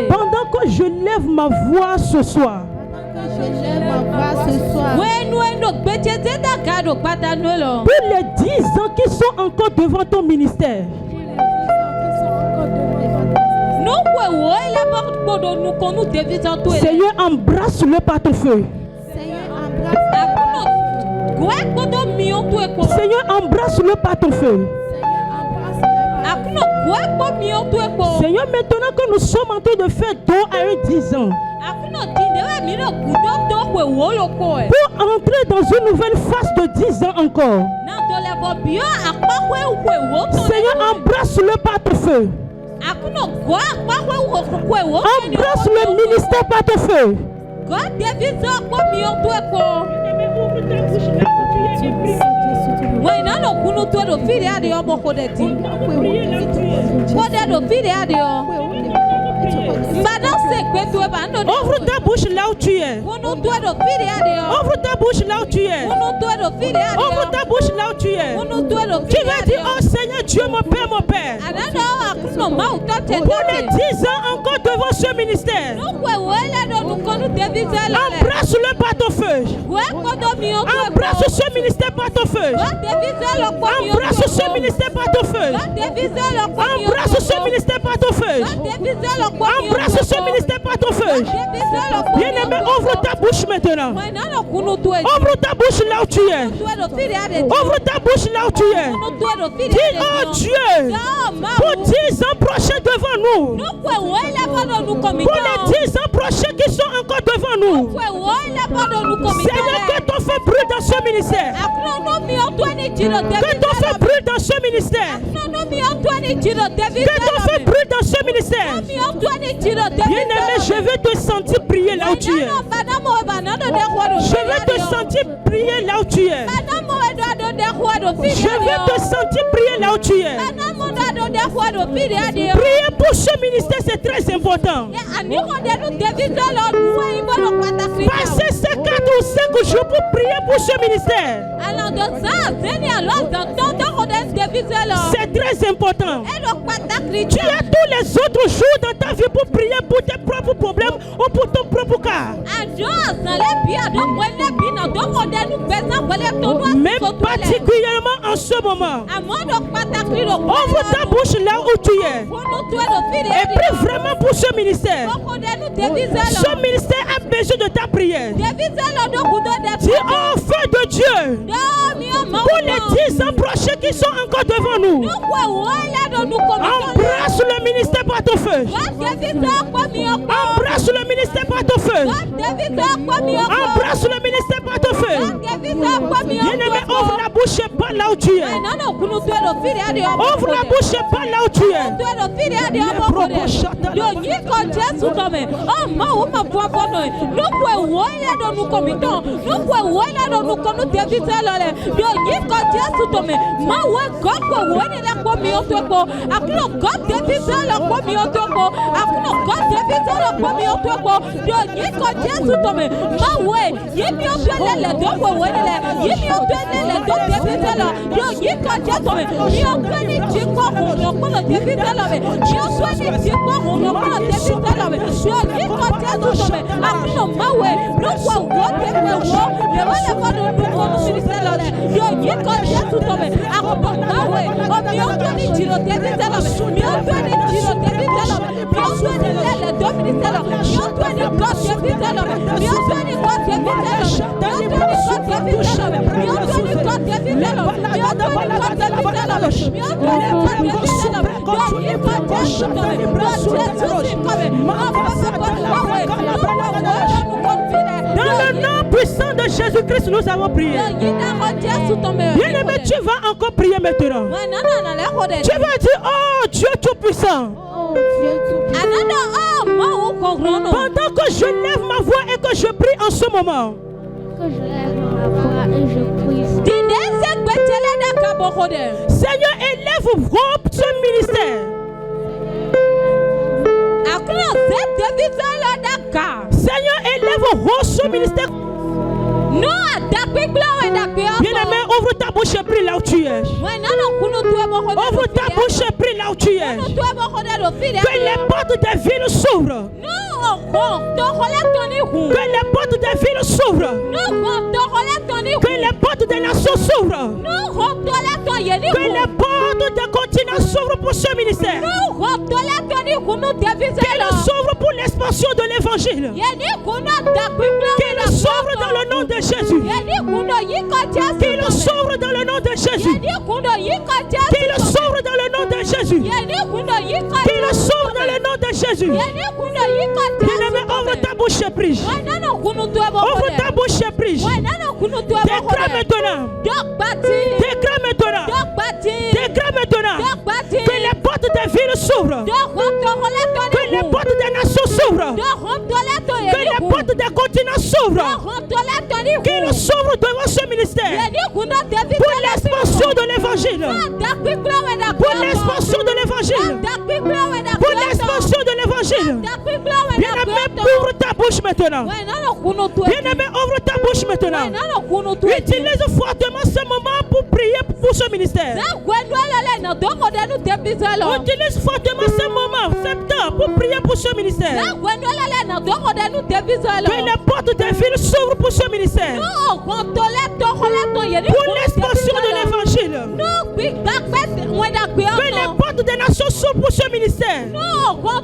Pendant que je lève ma voix ce soir, pour les 10 ans qui sont encore devant ton ministère, Seigneur, embrasse-le par ton feu. Seigneur, embrasse-le par ton feu. Seigneur, maintenant que nous sommes en train de faire don à un 10 ans, pour entrer dans une nouvelle phase de 10 ans encore, Seigneur, embrasse-le par ton feu. Embrasse le ministère par ton feu. Ouvre ta bouche là où tu es. Ouvre ta bouche là où tu es. Ouvre ta bouche là où tu es. Tu vas dire, oh Seigneur Dieu, mon Père, mon Père. Pour les 10 ans encore devant ce ministère. Embrasse-le par ton feu. Embrasse ce ministère par ton feu. Embrasse ce ministère par ton feu. Embrasse ce ministère par ton feu. Embrasse ce ministère par ton feu. Bien-aimé, ouvre ta bouche maintenant. Ouvre ta bouche là où tu es. Ouvre ta bouche là où tu es. Dis, oh Dieu, pour 10 ans prochains devant nous. Pour les 10 ans prochains qui sont encore devant nous. Seigneur, que ton feu brûle dans ce ministère. Que ton feu brûle dans ce ministère. Que ton feu brûle dans ce ministère. Bien-aimé, je vais te sentir prier là où tu es. Je vais te sentir prier là où tu es. Je vais te sentir prier là où tu es. Prier pour ce ministère, c'est très important. Passez ces 4 ou 5 jours pour prier pour ce ministère. C'est très important. Tu as tous les autres jours dans ta vie pour prier pour tes propres problèmes ou pour ton propre cas. Mais particulièrement en ce moment, ouvre ta bouche là où tu es et prie vraiment pour ce ministère. Ce ministère a besoin de ta prière. Dis, oh feu de Dieu, pour les 10 ans prochains qui sont encore devant nous, embrasse le ministère par ton feu. Embrasse le ministère par ton feu. Embrasse le ministère par ton feu. Bien-aimé, ouvre la bouche et parle là où tu es. Ouvre la bouche et parle là où tu es. Dans le nom puissant de Jésus-Christ, nous avons prié. Bien-aimé, tu vas encore prier maintenant. Tu vas dire, oh Dieu Tout-Puissant. Pendant que je lève ma voix et que je prie en ce moment, Seigneur, élève ce ministère. Seigneur, élève ce ministère. Bien-aimé, ouvre ta bouche et prie là où tu es. Ouvre ta bouche et prie là où tu es. Que les portes des villes s'ouvrent. Que les portes des villes s'ouvrent. Que les portes des nations s'ouvrent. Que les portes des continents s'ouvrent pour ce ministère. Qu'elles s'ouvrent pour l'expansion de l'évangile. Qu'elles s'ouvrent dans le nom de Jésus. Qu'il s'ouvre dans le nom de Jésus. Qu'il s'ouvre dans le nom de Jésus. Qu'il s'ouvre dans le nom de Jésus. Bien-aimé, ouvre ta bouche et prie. Ouvre ta bouche et prie. Déclare maintenant. Déclare maintenant. Déclare maintenant. Que les portes des villes s'ouvrent. Que les portes des nations s'ouvrent. Que les portes des continents s'ouvrent. Qu'il s'ouvre devant ce ministère. Pour l'expansion de l'évangile. Pour l'expansion de l'évangile. Pour l'expansion de l'évangile. Bien-aimé, ouvre ta bouche maintenant. Bien-aimé, ouvre ta bouche maintenant. Utilise fortement ce moment pour prier pour pour ce ministère. Utilise fortement ce moment, ce temps pour prier pour ce ministère. Que les portes des villes s'ouvrent pour ce ministère. Pour l'expansion de l'évangile. Que les portes des nations s'ouvrent pour ce ministère. Pour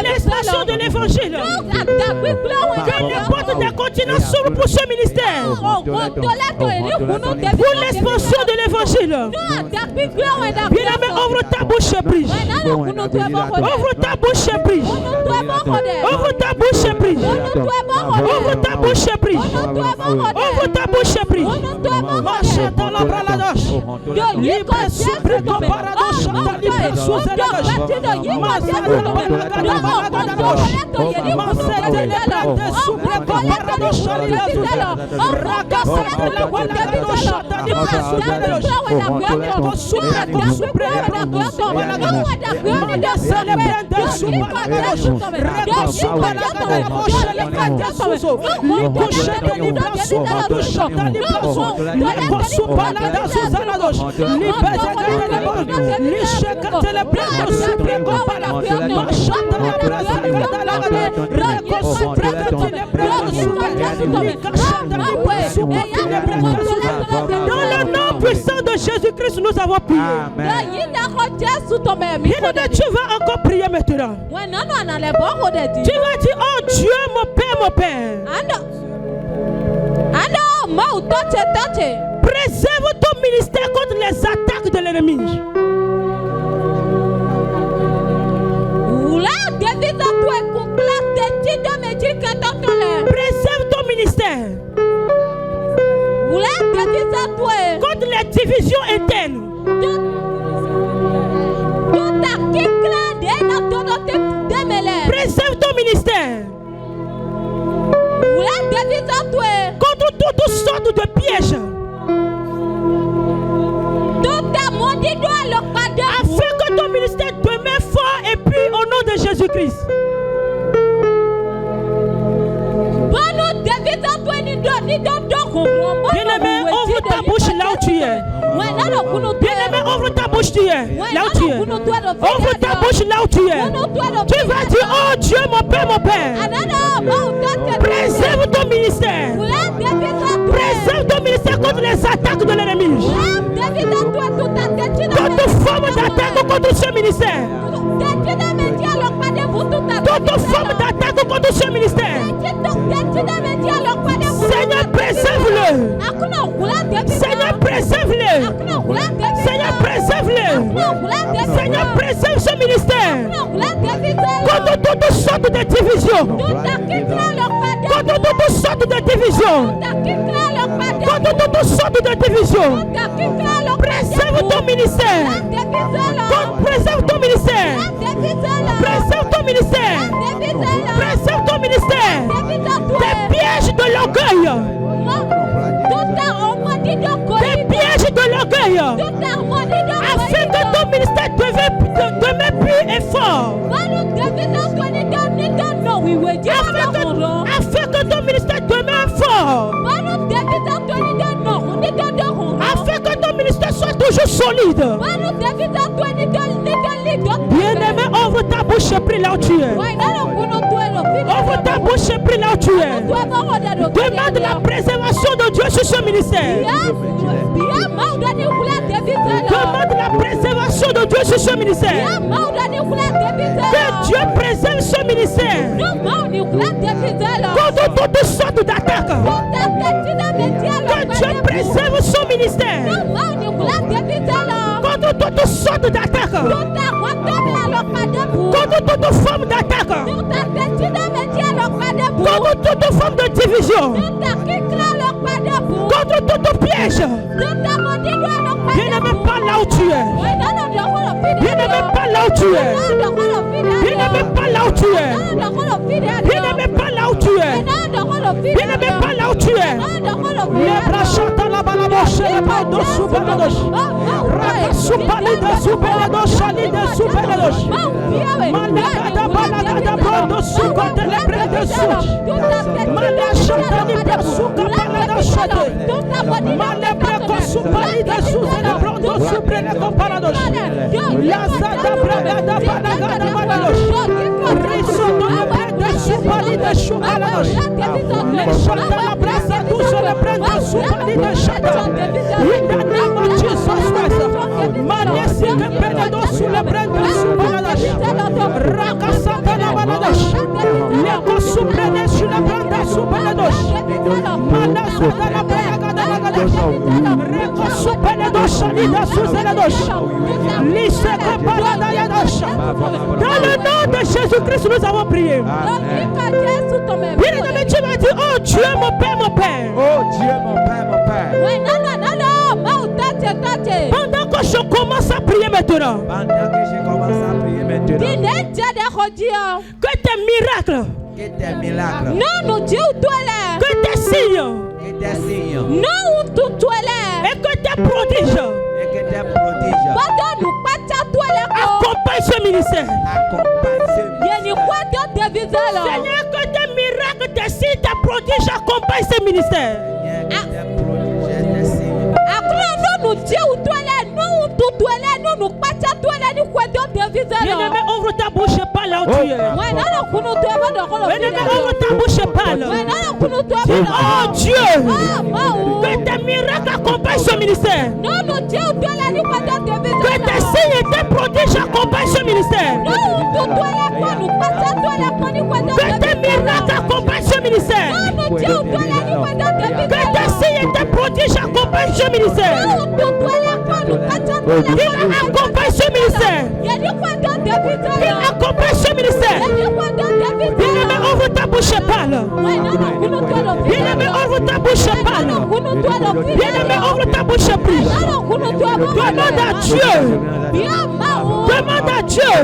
l'expansion de l'évangile. Que les portes des continents s'ouvrent pour ce ministère. Pour l'expansion de l'évangile. Bien-aimé, ouvre ta bouche et prie. Ouvre ta bouche et prie. Ouvre ta bouche et prie. Ouvre ta bouche et prie. Ouvre ta bouche et prie. Marche dans la braladoche. Libre supprime ton paradoxe. Libre sous la gauche. Marche dans la braladoche. Marche dans la braladoche. Supprime ton paradoxe. Dans le nom puissant de Jésus-Christ, nous avons prié. Bien-aimé, tu vas encore prier maintenant. Tu vas dire, oh Dieu, mon Père, mon Père. Préserve ton ministère contre les attaques de l'ennemi. Préserve ton ministère contre les divisions internes. Préserve ton ministère contre toutes sortes de pièges. Afin que ton ministère demeure fort et puis au nom de Jésus-Christ. Bien-aimé, ouvre ta bouche là où tu es. Bien-aimé, ouvre ta bouche là où tu es. Ouvre ta bouche là où tu es. Tu vas dire, oh Dieu, mon Père, mon Père. Préserve ton ministère. Préserve ton ministère contre les attaques de l'ennemi. Toute forme d'attaque contre ce ministère. Toute forme d'attaque contre ce ministère. Seigneur, préserve-le. Seigneur, préserve-le. Seigneur, préserve-le. Seigneur, préserve ce ministère. Contre toutes sortes de divisions. Contre toutes sortes de divisions. Contre toutes sortes de divisions. Préserve ton ministère. Préserve ton ministère. Préserve ton ministère. Préserve ton ministère. Des pièges de l'orgueil. Des pièges de l'orgueil. Afin que ton ministère demeure plus et fort. Afin que ton ministère demeure fort. Afin que ton ministère soit toujours solide. Bien-aimé, ouvre ta bouche et prie là où tu es. Ouvre ta bouche et prie là où tu es. Demande la préservation de Dieu sur ce ministère. Demande la préservation de Dieu sur ce ministère. Que Dieu préserve ce ministère contre toutes sortes d'attaques. Que Dieu préserve son ministère contre toutes sortes d'attaques. Contre toute forme d'attaque. Contre toute forme de division. Contre tout piège. Bien-aimé, pas là où tu es. Bien-aimé, pas là où tu es. Bien-aimé, pas là où tu es. Bien-aimé, pas là où tu es. Bien-aimé, pas là où tu es. Les bras chantent la balaboche, les bras de sous-baladoche. Raka sous-balide, sous-baladoche, salide, sous-baladoche. Malagada, balagada, brando, sous-côté, les bras de sous. Malachata, les bras sous-capalada, chate. Malabra, sous-balide, Dans le nom de Jésus-Christ, nous avons prié. Bien-aimé, tu vas dire, oh Dieu, mon Père, mon Père. Oh Dieu, mon Père, mon Père. Pendant que je commence à prier maintenant, que tes miracles, que tes signes, et que tes prodiges accompagnent ce ministère. Seigneur, que tes miracles, tes signes, tes prodiges accompagnent ce ministère. Bien-aimé, ouvre ta bouche et parle là où tu es. Bien-aimé, ouvre ta bouche et parle. Oh Dieu, que tes miracles accompagnent ce ministère. Que tes signes et tes prodiges accompagnent ce ministère. Que tes miracles accompagnent ce ministère. Que tes signes et tes prodiges accompagnent ce ministère. Il accompagne ce ministère. Il accompagne ce ministère. Bien-aimé, ouvre ta bouche et parle. Bien-aimé, ouvre ta bouche et parle. Bien-aimé, ouvre ta bouche et prie. Demande à Dieu. Demande à Dieu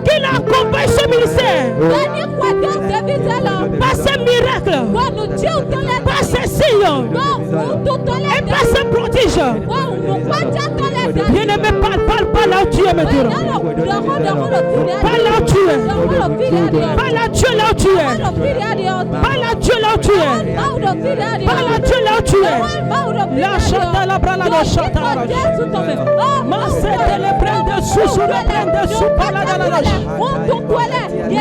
qu'il accompagne ce ministère. Par ses miracles, par ses signes et par ses prodiges. Bien-aimé, parle là où tu es maintenant. Parle là où tu es. Parle à Dieu là où tu es. Parle à Dieu là où tu es. Parle à Dieu là où tu es. La chata la brala la chata la Masete le prende sous le prende sous pala la la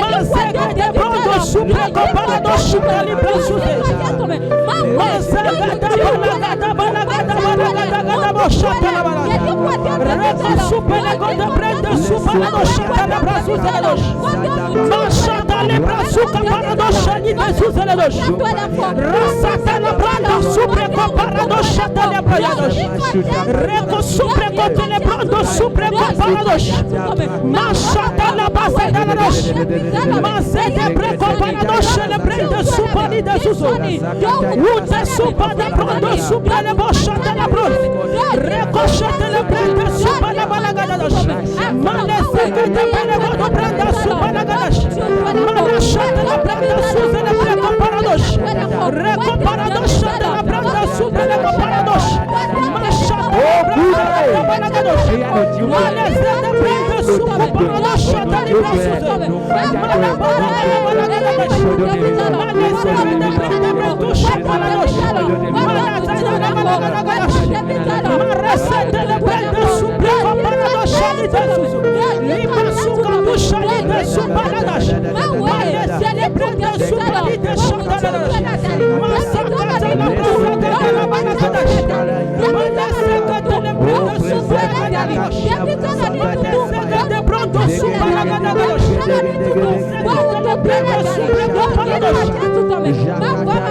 Masete de brando sous preko pala do sous libra sous Masete de bala bala bala chata la bala Reko sous pele goda prende sous pala do chata la bra sous la Masata le bra sous pala do chani de sous la Rasata la branda sous preko pala do chata la bra Reko sous preko pele brando sous preko pala do Masata la base de la roche Masete preko pala do chele prende sous pali de sous Ute sous pala brando sous pele bo chata la bra Reko chete le prende sous pala bala gada Male seke te pele bo prende sous pala gada Male chete le prende sous le preko pala do Reko pala do chete la prende sous pele bo pala do Machata la bala gada Male seke prende sous pala do chata li bra sous Male bala gada Male seke prende brando chata la do Male seke bala gada Mare seke le prende sous preko pala do chali de sous Liba sous kabu chali de sous pala do Male seke prende sous pali de chata la do Masaka la brasa de la bala gada Male seke le prende sous pala de brando sous pala gada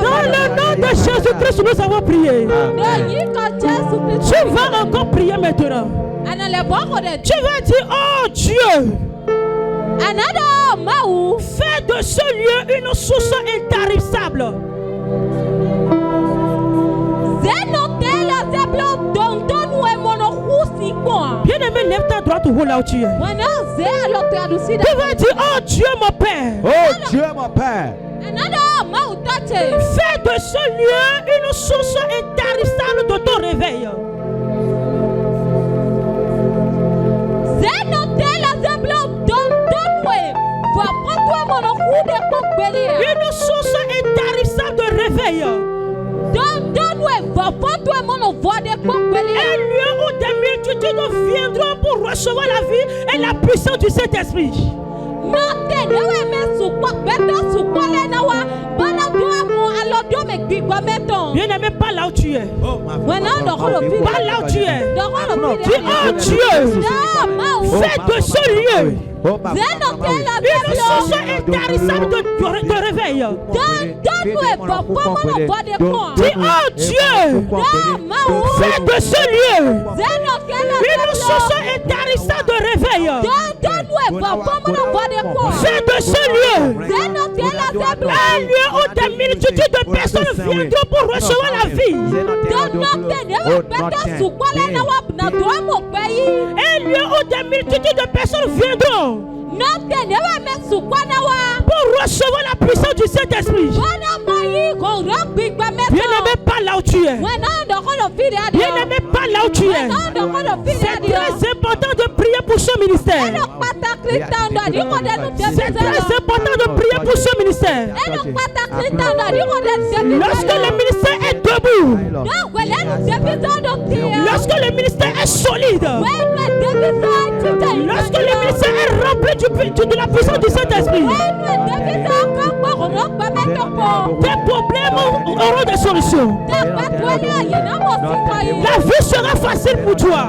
Dans le nom de Jésus-Christ, nous avons prié. Tu vas encore prier maintenant. Tu vas dire, oh Dieu, fais de ce lieu une source intarissable. Bien-aimé, lève ta droite ou là où tu es. Tu vas dire, oh Dieu mon Père. Oh Dieu, mon Père. Fais de ce lieu une source intarissable de ton réveil. Une source intarissable de réveil. lieu où des multitudes viendront pour recevoir la vie et la puissance du Saint-Esprit. Bien-aimé, pas là où tu es. Pas là où tu es. Dis, oh Dieu, fais de ce lieu une source intarissable de réveil. Dis, oh Dieu, fais de ce lieu une source intarissable de réveil. Fais de ce lieu un lieu où des multitudes de personnes viendront pour recevoir la vie. Un lieu où des multitudes de personnes viendront pour recevoir la puissance du Saint-Esprit. Bien-aimé, pas là où tu es. Bien-aimé, pas là où tu es. C'est très important de prier pour ce ministère. C'est très important de prier pour ce ministère. Lorsque le ministère est debout, lorsque le ministère est solide, lorsque le ministère est rempli de la puissance du Saint-Esprit, tes problèmes auront des solutions. La vie sera facile pour toi.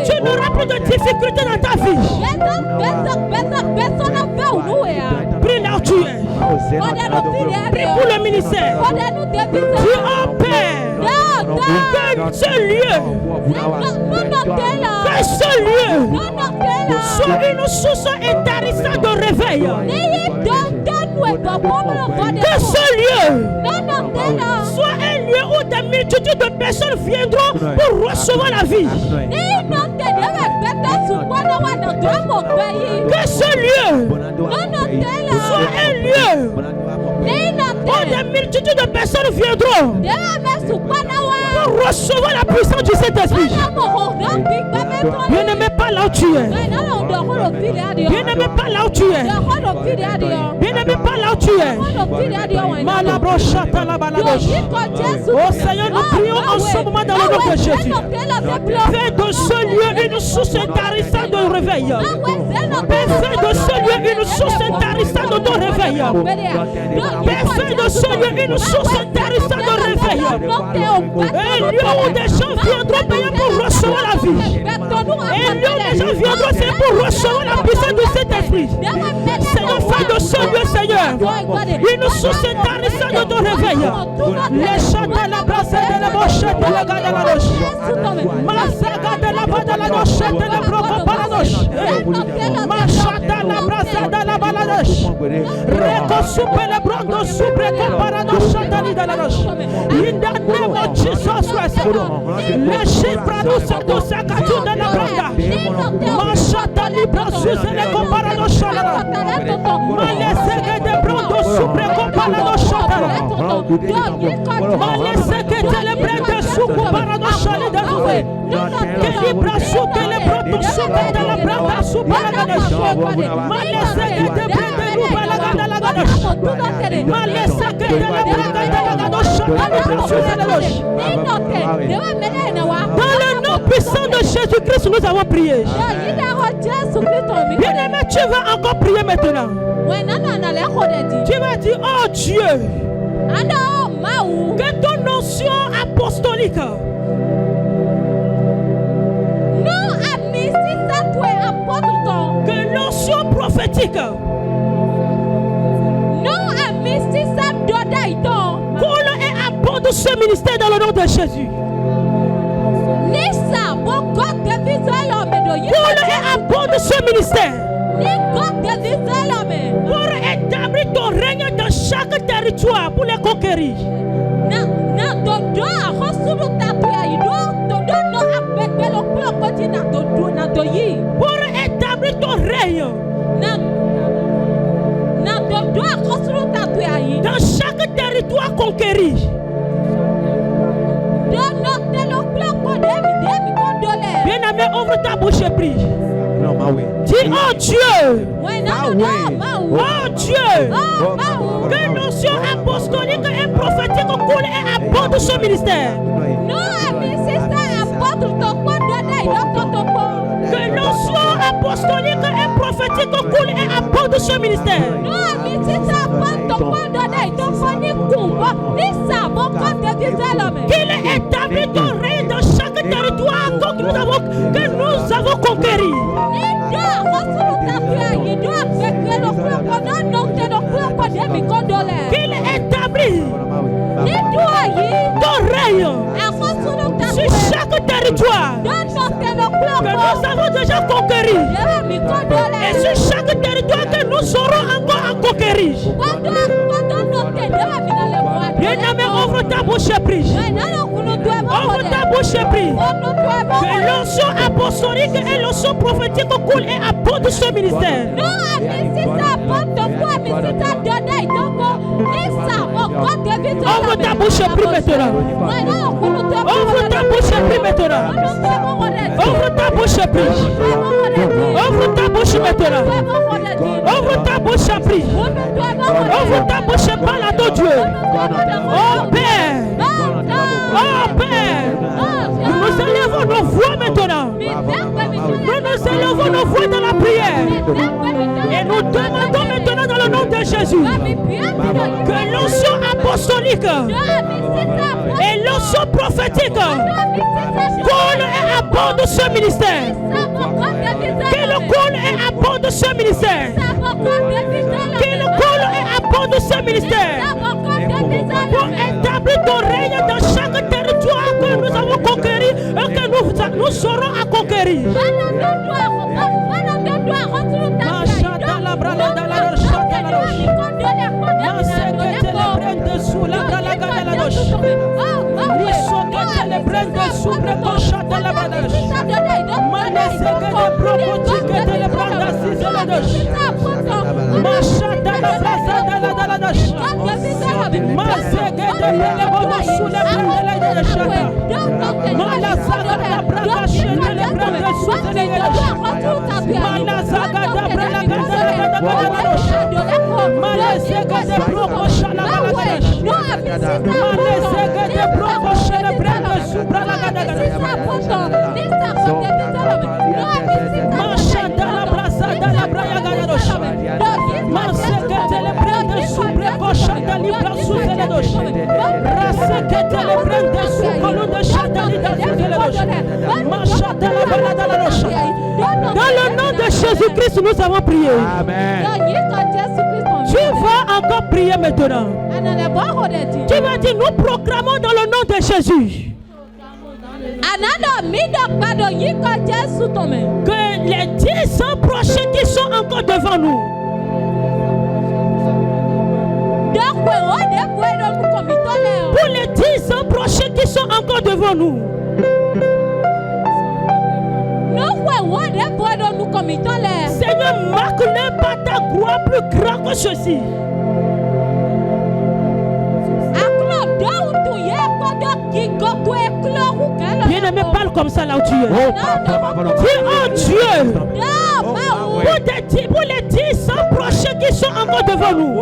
Tu n'auras plus de difficultés dans ta vie. Prie là où tu es. Prie pour le ministère. Dis, oh Père, que ce lieu soit une source intarissable de réveil. Que ce lieu soit un lieu où des multitudes de personnes viendront pour recevoir la vie. Que ce lieu soit un lieu où des multitudes de personnes viendront pour recevoir la puissance du Saint-Esprit. Bien-aimé, pas là où tu es. Bien-aimé, pas là où tu es. Bien-aimé, pas là où tu es. Oh Seigneur, nous prions en ce moment dans le nom de Jésus. Fais de ce lieu une source intarissable de réveil. Fais de ce lieu une source intarissable de réveil. Fais de ce lieu une source intarissable de réveil. Un lieu où des gens viendront payer pour recevoir la vie. Un lieu où des gens viendront c'est pour recevoir la puissance du Saint-Esprit. Seigneur, fais de ce lieu, Seigneur, une source intarissable de réveil. Les chants de la brasse de la boche de la gare de la roche. Massaga de la bas de la roche de la broco paradoche. Machata la brasse de la baladoche. Reco soupe le brondo soupe comparadoche de la roche. In the name of Jesus Christ. Les chiffres de Sakatu de la branda. Machata libra sous les comparadoche. Malessege de brondo soupe comparadoche. Malessege de le branda soupe comparadoche. Que libra soupe le brondo soupe de la branda soupe paradoche. Malessege de branda soupe la gada la gadoche. Malessege de la branda de la gadoche. Dans le nom puissant de Jésus-Christ, nous avons prié. Bien-aimé, tu vas encore prier maintenant. Tu vas dire, oh Dieu, que ton onction apostolique que l'onction prophétique coule et abonde ce ministère dans le nom de Jésus. Coule et abonde ce ministère pour établir ton règne dans chaque territoire pour les conquérir. Pour établir ton règne dans chaque territoire conquéri. Bien-aimé, ouvre ta bouche et prie. Dis, oh Dieu, oh Dieu, que l'onction apostolique et prophétique coule et abonde ce ministère. Que l'onction apostolique et prophétique coule et abonde ce ministère. Qu'il ait établi ton règne dans chaque territoire que nous avons conquéri. Qu'il établit ton règne sur chaque territoire que nous avons déjà conquéri et sur chaque territoire que nous aurons encore à conquérir. Bien-aimé, ouvre ta bouche et prie. Ouvre ta bouche et prie. Que l'onction apostolique et l'onction prophétique coulent et abondent ce ministère. Ouvre ta bouche et prie maintenant. Ouvre ta bouche et prie maintenant. Ouvre ta bouche et prie. Ouvre ta bouche maintenant. Ouvre ta bouche et prie. Ouvre ta bouche et parle à ton Dieu. Oh Père. Oh Père. Nous élevons nos voix maintenant. Nous élevons nos voix dans la prière. Et nous demandons maintenant dans le nom de Jésus que l'onction apostolique et l'onction prophétique coule et abonde ce ministère. Que le coule et abonde ce ministère. Que le coule et abonde ce ministère. Pour établir ton règne dans chaque territoire que nous avons conquéri et que nous serons à conquérir. Dans le nom de Jésus-Christ, nous avons prié. Amen. Tu vas encore prier maintenant. Tu vas dire, nous proclamons dans le nom de Jésus que les 10 ans prochains qui sont encore devant nous, pour les 10 ans prochains qui sont encore devant nous, Seigneur, marque-les par ta gloire plus grande que ceci. Bien-aimé, parle comme ça là où tu es. Dis, oh Dieu, pour les 10 ans prochains qui sont encore devant nous,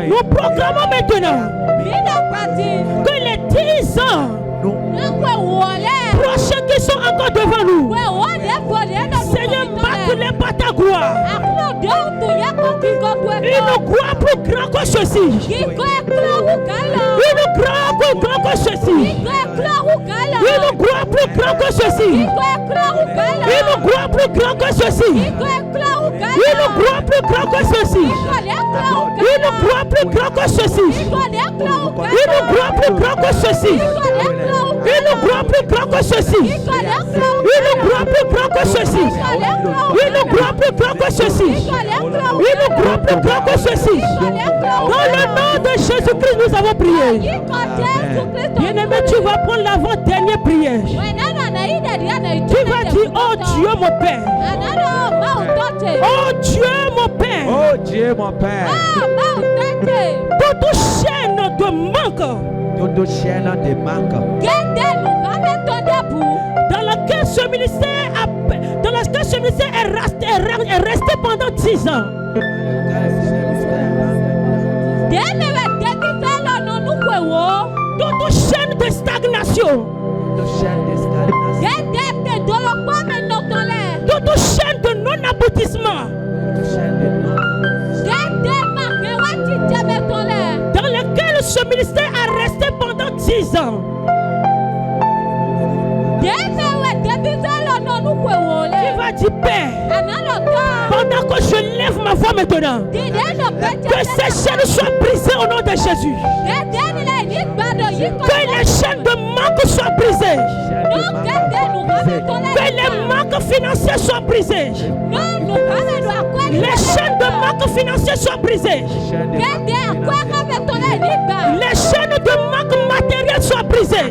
nous proclamons maintenant que les 10 ans prochains qui sont encore devant nous, Seigneur, marque-les par ta gloire. Une gloire plus grande que ceci. Une gloire plus grande que ceci. Une gloire plus grande que ceci. Une gloire plus grande que ceci. Une gloire plus grande que ceci. Une gloire plus grande que ceci. Une gloire plus grande que ceci. Une gloire plus grande que ceci. Une gloire plus grande que ceci. Une gloire plus grande que ceci. Une gloire plus grande que ceci. Dans le nom de Jésus-Christ, nous avons prié. Bien-aimé, tu vas prendre l'avant-dernière prière. Tu vas dire, oh Dieu mon Père. Oh Dieu mon Père. Oh Dieu mon Père. Toute chaîne de manque. Toute chaîne de manque. Dans laquelle ce ministère est resté pendant 10 ans. Dans ton chaîne de stagnation. Dans ton chaîne de non-aboutissement. Dans lequel ce ministère a resté pendant 10 ans. Tu vas dire, Père, pendant que je lève ma voix maintenant, que ces chaînes soient brisées au nom de Jésus. Que les chaînes de manque soient brisées. Que les manques financiers soient brisés. Les chaînes de manque financier soient brisées. Les chaînes de manque matériel soient brisées.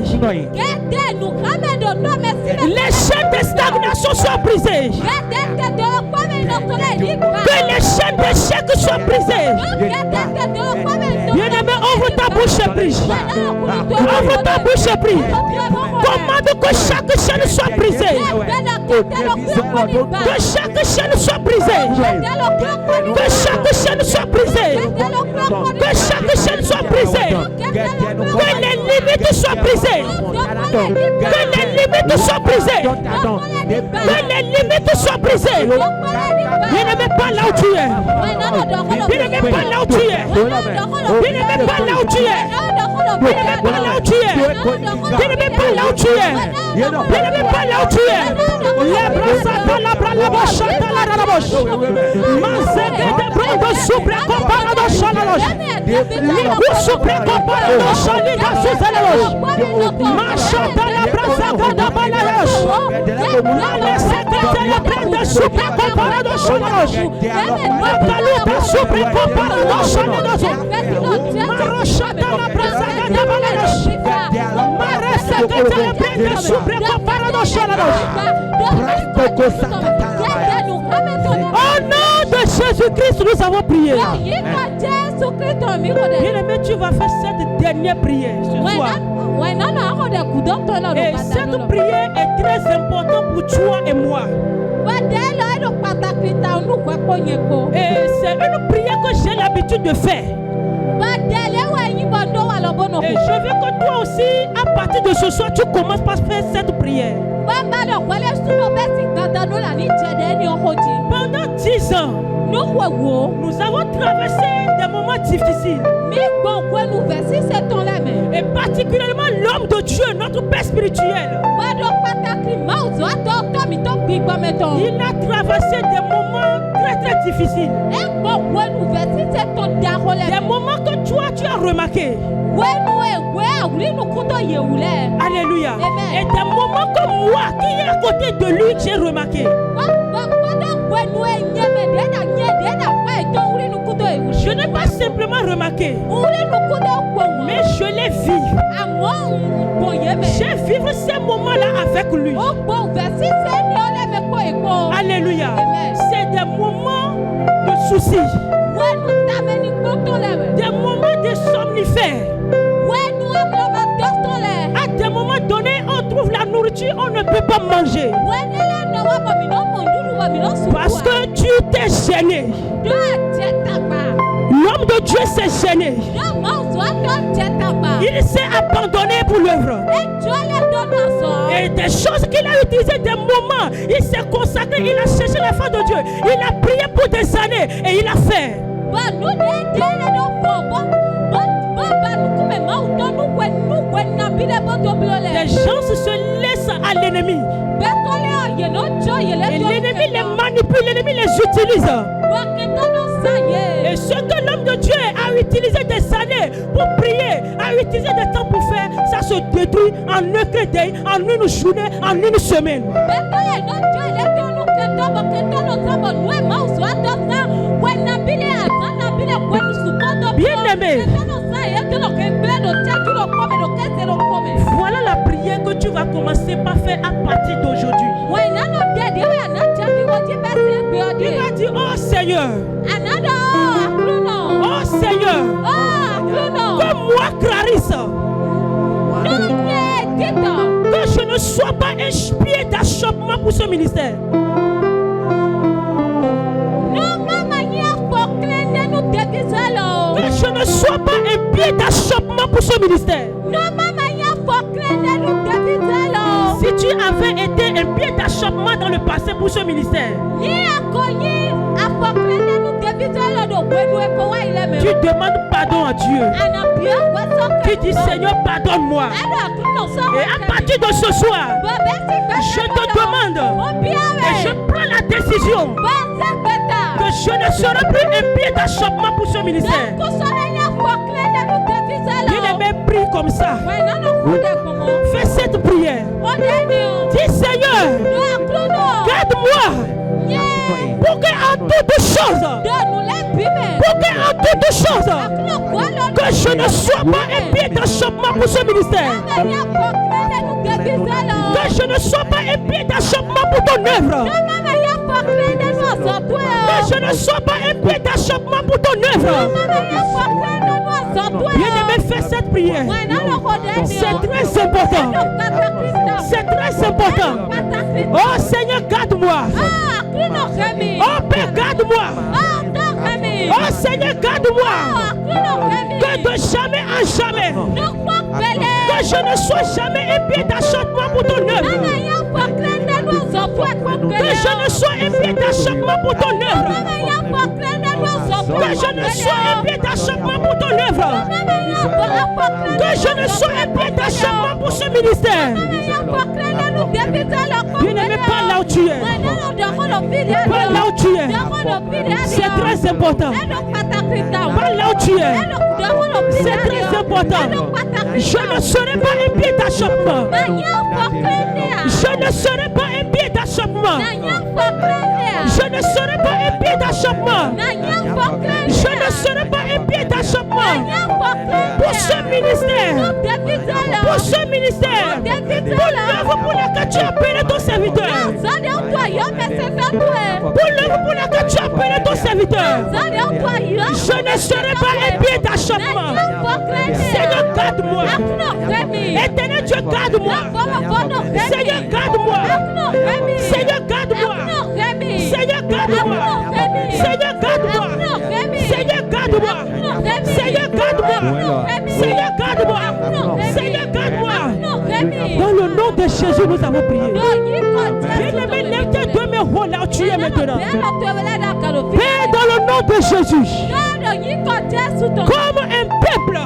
Les chaînes de stagnation soient brisées. Que les chaînes d'échec soient brisées. Bien-aimé, ouvre ta bouche et prie. Ouvre ta bouche et prie. Commande que chaque chaîne soit brisée. Que chaque chaîne soit brisée. Que chaque chaîne soit brisée. Que chaque chaîne soit brisée. Que les limites soient brisées. Que les limites soient brisées. Que les limites soient brisées. Bien-aimé, pas là où tu es. Bien-aimé, pas là où tu es. Bien-aimé, pas là où tu es. Bien-aimé, pas là où tu es. Bien-aimé, pas là où tu es. Bien-aimé, pas là où tu es. Les bras s'attendent, la bras la bouche, la bouche. Mazégue de brando supre comparado chalalos. Ligu supre comparado chaliga suzelos. Machata la brasa gada balalos. La secreta la branda supre comparado chalalos. Makaluta supre comparado chalalos. Marochata la brasa gada balalos. Mare secreta la branda supre comparado chalalos. Au nom de Jésus-Christ, nous avons prié. Bien-aimé, tu vas faire cette dernière prière ce soir. Et cette prière est très importante pour toi et moi. Et c'est une prière que j'ai l'habitude de faire. Et je veux que toi aussi, à partir de ce soir, tu commences par faire cette prière. Pendant 10 ans, nous avons traversé des moments difficiles. Et particulièrement l'homme de Dieu, notre Père spirituel. Il a traversé des moments très difficiles. Des moments que toi tu as remarqué. Alléluia. Amen. Et des moments que moi qui est à côté de lui, j'ai remarqué. Je n'ai pas simplement remarqué, mais je les vis. Je vivre ces moments-là avec lui. Alléluia. C'est des moments de soucis. Des moments de somnifères. À des moments donnés, on trouve la nourriture, on ne peut pas manger. Parce que tu t'es gêné. L'homme de Dieu s'est gêné. Il s'est abandonné pour l'œuvre. Et des choses qu'il a utilisées, des moments, il s'est consacré, il a cherché la face de Dieu. Il a prié pour des années et il a fait. Les gens se laissent à l'ennemi. Et l'ennemi les manipule, l'ennemi les utilise. Et ce que l'homme de Dieu a utilisé des années pour prier, a utilisé des temps pour faire, ça se détruit en un clin d'œil, en une journée, en une semaine. Bien-aimé, voilà la prière que tu vas commencer par faire à partir d'aujourd'hui. Il va dire, oh Seigneur, oh Seigneur, que moi, Clarisse, que je ne sois pas un pied d'achoppement pour ce ministère. ne sois pas un pied d'achoppement pour ce ministère. Si tu avais été un pied d'achoppement dans le passé pour ce ministère, tu demandes pardon à Dieu. Tu dis Seigneur, pardonne-moi. Et à partir de ce soir, je te demande et je prends la décision que je ne serai plus un pied d'achoppement pour ce ministère. Bien-aimé, prie comme ça. Fais cette prière. Dis Seigneur, garde-moi pour que en toutes choses, que je ne sois pas un pied d'achoppement pour ce ministère. Que je ne sois pas un pied d'achoppement pour ton œuvre. Que je ne sois pas un pied d'achoppement pour ton œuvre. Bien-aimé, fais cette prière. C'est très important. C'est très important. Oh Seigneur, garde-moi. Oh Père, garde-moi. Oh Seigneur, garde-moi. Que de jamais en jamais, que je ne sois jamais un pied d'achoppement pour ton œuvre. Que je ne sois un pied d'achoppement pour ton œuvre. Que je ne sois un pied d'achoppement pour ton œuvre. Que je ne sois un pied d'achoppement pour ce ministère. Bien-aimé, pas là où tu es. Pas là où tu es. C'est très important. Pas là où tu es. C'est très important. Je ne serai pas un pied d'achoppement. Je ne serai pas un pied d'achoppement. Je ne serai pas un pied d'achoppement. Je ne serai pas un pied d'achoppement pour ce ministère. Pour ce ministère. Pour l'œuvre pour laquelle tu as appelé ton serviteur. Pour l'œuvre pour laquelle tu as appelé ton serviteur. Je ne serai pas un pied d'achoppement. Seigneur, garde-moi. Éternel Dieu, garde-moi. Seigneur, garde-moi. Seigneur, garde-moi. Seigneur, garde-moi. Seigneur, garde-moi. Seigneur, garde-moi. Seigneur, garde-moi. Seigneur, garde-moi. Seigneur, garde-moi. Dans le nom de Jésus, nous avons prié. Bien-aimé, lève tes deux mains haut là où tu es maintenant. Père, dans le nom de Jésus, comme un peuple,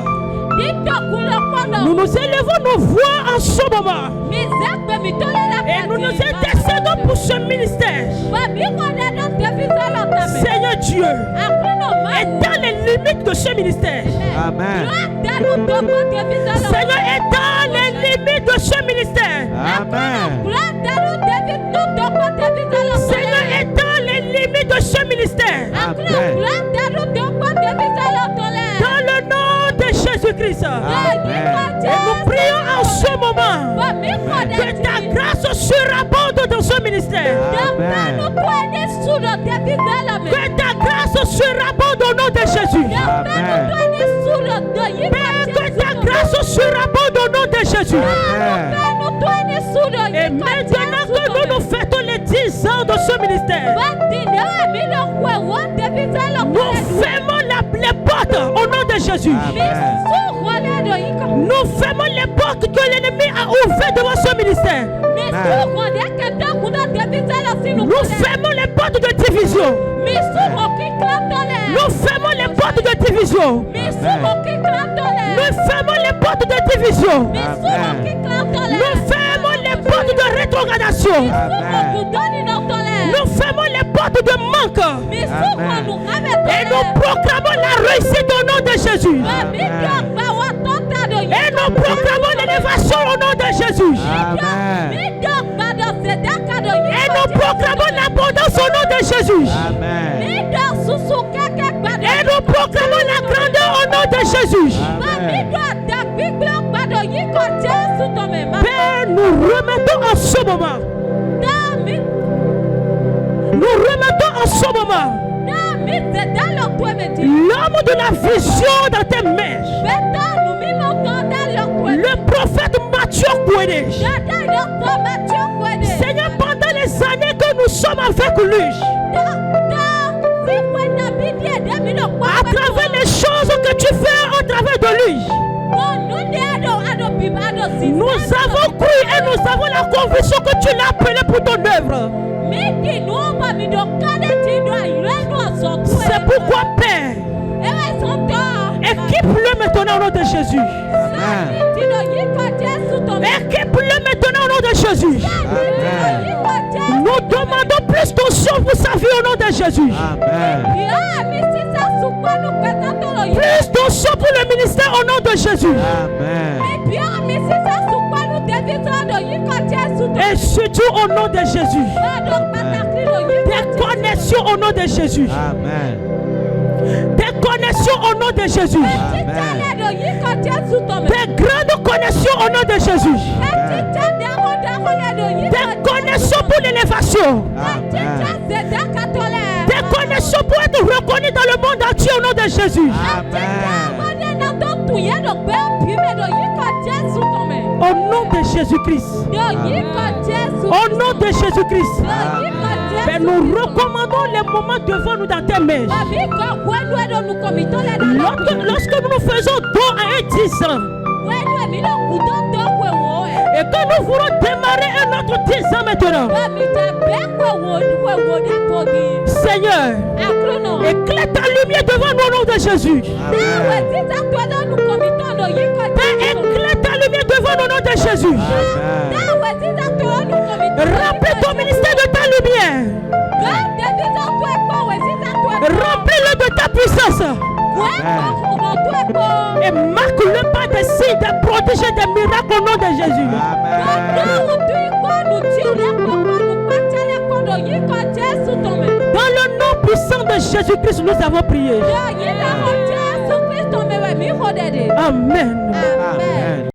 nous nous élevons nos voix en ce moment. Et nous nous intercédons pour ce ministère. Seigneur Dieu, et dans les limites de ce ministère. Amen. Seigneur, et dans les limites de ce ministère. Amen. Seigneur, et dans les limites de ce ministère. Amen. Dans le nom de Jésus-Christ. Amen. Et nous prions en ce moment que ta grâce surabonde dans ce ministère. Amen. Que ta grâce surabonde au nom de Jésus. Amen. Père, que ta grâce surabonde au nom de Jésus. Amen. Et maintenant que nous nous fêtons les 10 ans de ce ministère, nous fermons les portes au nom de Jésus. Amen. Nous fermons les portes que l'ennemi a ouvertes devant ce ministère. Nous fermons les portes de division. Nous fermons les portes de division. Nous fermons les portes de division. Nous fermons les portes de rétrogradation. Nous fermons les portes de manque. Et nous proclamons la réussite au nom de Jésus. Et nous proclamons l'élévation au nom de Jésus. Amen. Et nous proclamons l'abondance au nom de Jésus. Amen. Et nous proclamons la grandeur au nom de Jésus. Père, nous remettons en ce moment. Nous remettons en ce moment l'homme de la vision dans tes mains. Le prophète Mathieu Kouédé. Seigneur, pendant les années que nous sommes avec lui, à travers les choses que tu fais de lui. Nous avons cru et nous avons la conviction que tu l'as appelé pour ton œuvre. C'est pourquoi, Père, équipe-le maintenant au nom de Jésus. Équipe-le maintenant au nom de Jésus. Nous demandons plus d'onction pour sa vie au nom de Jésus. Plus d'onction pour le ministère au nom de Jésus. Et surtout au nom de Jésus. Des connexions au nom de Jésus. Des connexions au nom de Jésus. Des grandes connexions au nom de Jésus. Des connexions pour l'élévation. Des connexions pour être reconnu dans le monde entier au nom de Jésus. Au nom de Jésus-Christ. Au nom de Jésus-Christ. Mais nous recommandons les moments devant nous dans tes mains. Lorsque nous faisons don à un 10 ans, et que nous voulons démarrer un autre 10 ans maintenant, Seigneur, éclaire ta lumière devant nous au nom de Jésus. Éclaire ta lumière devant nous au nom de Jésus. Remplis ton ministère de ta lumière. Remplis-le de ta puissance. Et marque le pas des signes, des prodiges et des miracles au nom de Jésus. Dans le nom puissant de Jésus-Christ, nous avons prié. Amen.